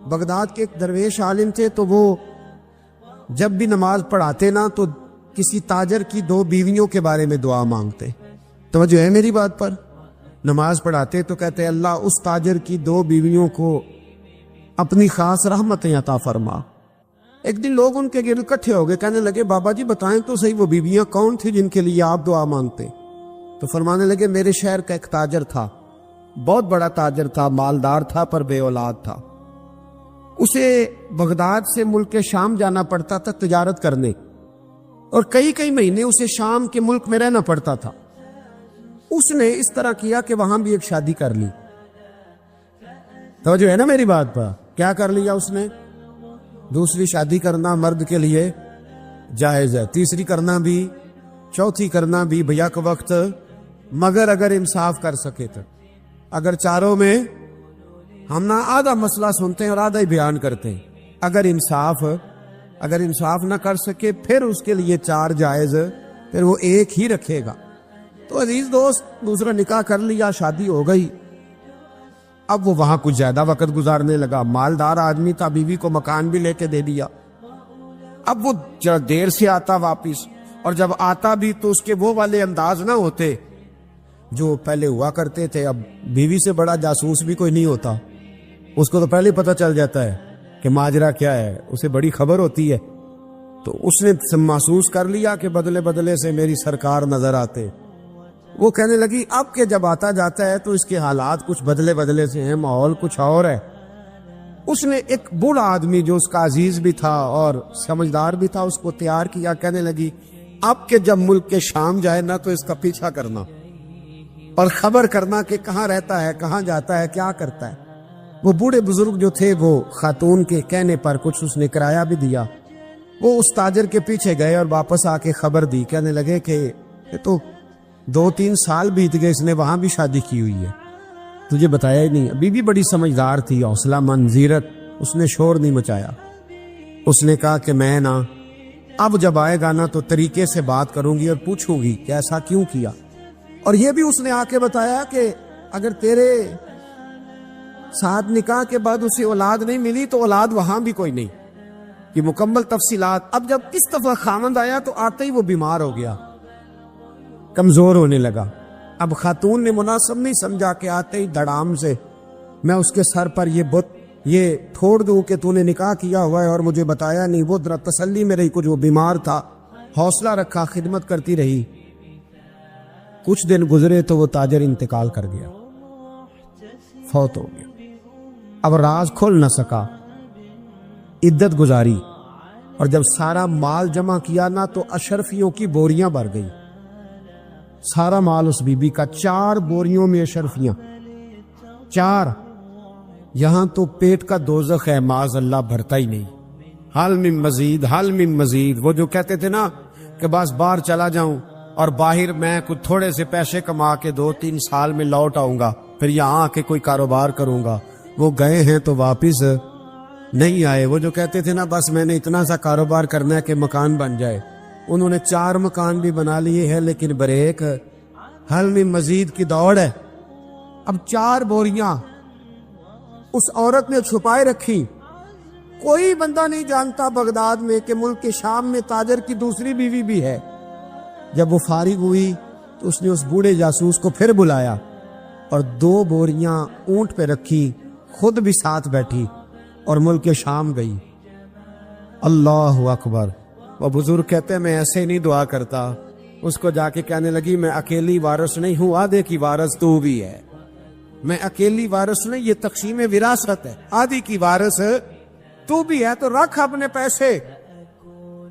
Baghdad کے ایک درویش عالم تھے، تو وہ جب بھی نماز پڑھاتے نا تو کسی تاجر کی 2 بیویوں کے بارے میں دعا مانگتے. توجہ ہے میری بات پر؟ نماز پڑھاتے تو کہتے اللہ اس تاجر کی 2 بیویوں کو اپنی خاص رحمتیں عطا فرما. ایک دن لوگ ان کے گرد اکٹھے ہو گئے، کہنے لگے بابا جی بتائیں تو صحیح وہ بیویاں کون تھی جن کے لیے آپ دعا مانگتے؟ تو فرمانے لگے میرے شہر کا ایک تاجر تھا، بہت بڑا تاجر تھا، مالدار تھا پر بے اولاد تھا. اسے بغداد سے ملک شام جانا پڑتا تھا تجارت کرنے، اور کئی مہینے اسے شام کے ملک میں رہنا پڑتا تھا. اس نے اس طرح کیا کہ وہاں بھی ایک شادی کر لی. توجہ ہے نا میری بات پر؟ کیا کر لیا اس نے؟ دوسری شادی کرنا مرد کے لیے جائز ہے، تیسری کرنا بھی، چوتھی کرنا بھی بھیا کے وقت، مگر اگر انصاف کر سکے تو. اگر چاروں میں ہم نہ آدھا مسئلہ سنتے ہیں اور آدھا ہی بیان کرتے ہیں، اگر انصاف نہ کر سکے پھر اس کے لیے 4 جائز، پھر وہ ایک ہی رکھے گا. تو عزیز دوست دوسرا نکاح کر لیا، شادی ہو گئی. اب وہ وہاں کچھ زیادہ وقت گزارنے لگا، مالدار آدمی تھا، بیوی کو مکان بھی لے کے دے دیا. اب وہ دیر سے آتا واپس، اور جب آتا بھی تو اس کے وہ والے انداز نہ ہوتے جو پہلے ہوا کرتے تھے. اب بیوی سے بڑا جاسوس بھی کوئی نہیں ہوتا، اس کو تو پہلے پتہ چل جاتا ہے کہ ماجرا کیا ہے، اسے بڑی خبر ہوتی ہے. تو اس نے محسوس کر لیا کہ بدلے سے میری سرکار نظر آتے. وہ کہنے لگی اب کہ جب آتا جاتا ہے تو اس کے حالات کچھ بدلے سے ہیں، ماحول کچھ اور ہے. اس نے ایک بوڑھا آدمی جو اس کا عزیز بھی تھا اور سمجھدار بھی تھا اس کو تیار کیا. کہنے لگی اب کہ جب ملک کے شام جائے نا تو اس کا پیچھا کرنا اور خبر کرنا کہ کہاں رہتا ہے، کہاں جاتا ہے، کیا کرتا ہے. وہ بوڑھے بزرگ جو تھے وہ خاتون کے کہنے پر کچھ اس نے کرایہ بھی دیا. وہ اس تاجر کے پیچھے گئے اور واپس آ کے خبر دی. کہنے لگے کہ یہ تو 2-3 سال بیت گئے، اس نے وہاں بھی شادی کی ہوئی ہے، تجھے بتایا ہی نہیں. بیوی بڑی سمجھدار تھی، حوصلہ مند، زیرک، اس نے شور نہیں مچایا. اس نے کہا کہ میں نا اب جب آئے گا نا تو طریقے سے بات کروں گی اور پوچھوں گی کہ ایسا کیوں کیا. اور یہ بھی اس نے آ کے بتایا کہ اگر تیرے ساتھ نکاح کے بعد اسے اولاد نہیں ملی تو اولاد وہاں بھی کوئی نہیں، کہ مکمل تفصیلات. اب جب اس دفعہ خاوند آیا تو آتے ہی وہ بیمار ہو گیا، کمزور ہونے لگا. اب خاتون نے مناسب نہیں سمجھا کہ آتے ہی دڑام سے میں اس کے سر پر یہ پھوڑ دوں کہ تو نے نکاح کیا ہوا ہے اور مجھے بتایا نہیں. وہ ذرا تسلی میں رہی، کچھ وہ بیمار تھا، حوصلہ رکھا، خدمت کرتی رہی. کچھ دن گزرے تو وہ تاجر انتقال کر گیا، فوت ہو گیا. اب راز کھول نہ سکا، عدت گزاری، اور جب سارا مال جمع کیا نا تو اشرفیوں کی بوریاں بھر گئی. سارا مال اس بی بی کا، 4 بوریوں میں اشرفیاں، 4. یہاں تو پیٹ کا دوزخ ہے، معاذ اللہ بھرتا ہی نہیں. حل من مزید. وہ جو کہتے تھے نا کہ بس باہر چلا جاؤں اور باہر میں کچھ تھوڑے سے پیسے کما کے 2-3 سال میں لوٹ آؤں گا، پھر یہاں آ کے کوئی کاروبار کروں گا. وہ گئے ہیں تو واپس نہیں آئے. وہ جو کہتے تھے نا بس میں نے اتنا سا کاروبار کرنا ہے کہ مکان بن جائے، انہوں نے 4 مکان بھی بنا لیے ہیں، لیکن بریک حل میں مزید کی دوڑ ہے. اب 4 بوریاں اس عورت نے چھپائے رکھی. کوئی بندہ نہیں جانتا بغداد میں کہ ملک کے شام میں تاجر کی دوسری بیوی بھی ہے. جب وہ فارغ ہوئی تو اس نے اس بوڑھے جاسوس کو پھر بلایا اور 2 بوریاں اونٹ پہ رکھی، خود بھی ساتھ بیٹھی اور ملک شام گئی. اللہ اکبر. وہ بزرگ کہتے ہیں میں ایسے نہیں دعا کرتا. اس کو جا کے کہنے لگی میں اکیلی وارث نہیں ہوں، آدھے کی وارث تو بھی ہے. میں اکیلی وارث نہیں، یہ تقسیم وراثت ہے، آدھی کی وارث تو بھی ہے. تو رکھ اپنے پیسے،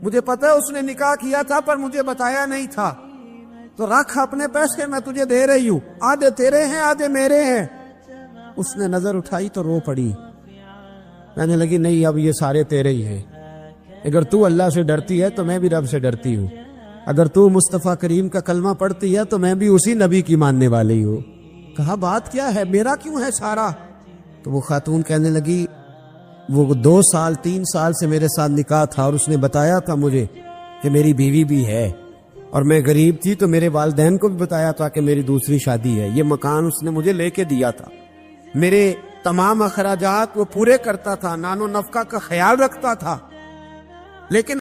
مجھے پتا ہے اس نے نکاح کیا تھا پر مجھے بتایا نہیں تھا، تو رکھ اپنے پیسے، میں تجھے دے رہی ہوں، آدھے تیرے ہیں آدھے میرے ہیں. اس نے نظر اٹھائی تو رو پڑی، کہنے لگی نہیں اب یہ سارے تیرے ہی ہیں. اگر تو اللہ سے ڈرتی ہے تو میں بھی رب سے ڈرتی ہوں، اگر تو مصطفیٰ کریم کا کلمہ پڑھتی ہے تو میں بھی اسی نبی کی ماننے والی ہوں. کہا بات کیا ہے، میرا کیوں ہے سارا؟ تو وہ خاتون کہنے لگی وہ 2-3 سال سے میرے ساتھ نکاح تھا اور اس نے بتایا تھا مجھے کہ میری بیوی بھی ہے، اور میں غریب تھی تو میرے والدین کو بھی بتایا تھا کہ میری دوسری شادی ہے. یہ مکان اس نے مجھے لے کے دیا تھا. میرے تمام اخراجات وہ پورے کرتا تھا، نان و نفقہ کا خیال رکھتا تھا، لیکن